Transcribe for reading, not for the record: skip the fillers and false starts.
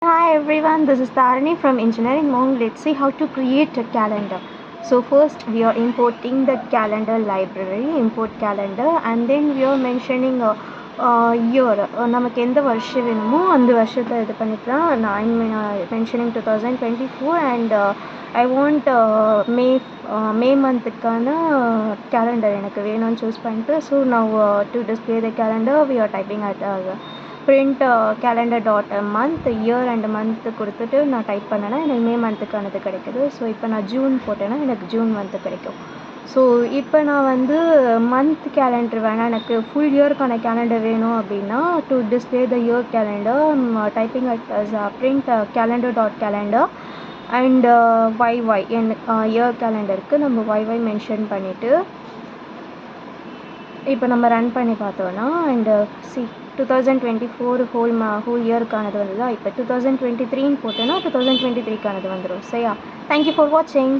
Hi everyone, this is Tarani from Engineering Monk. Let's see how to create a calendar. So first we are importing the calendar library, import calendar, and then we are mentioning a year. நமக்கு எந்த வருஷம் வேணுமோ அந்த வருஷத்தை இது பண்ணிக்கலாம். நான் mentioning 2024 and I want May மந்த்துக்கான calendar எனக்கு வேணும்னு சூஸ் பண்ணிட்டு so now to display the calendar we are typing at print calendar dot month year and month கொடுத்துட்டு நான் டைப் பண்ணேன்னா எனக்கு மே மந்த்துக்கானது கிடைக்குது. ஸோ இப்போ நான் ஜூன் போட்டேன்னா எனக்கு ஜூன் மந்த்து கிடைக்கும். ஸோ இப்போ நான் வந்து மந்த் கேலண்டர் வேணாம், எனக்கு ஃபுல் இயருக்கான கேலண்டர் வேணும் அப்படின்னா to display the year calendar typing at print calendar dot calendar and YY year கேலண்டருக்கு நம்ம YY மென்ஷன் பண்ணிவிட்டு இப்போ நம்ம ரன் பண்ணி பார்த்தோன்னா அண்ட் 2024 ஹோல் இயருக்கானது வந்துதா. இப்போ 2023 போட்டோன்னா 2023க்கானது வந்துடும். சரியா? தேங்க்யூ ஃபார் வாட்சிங்.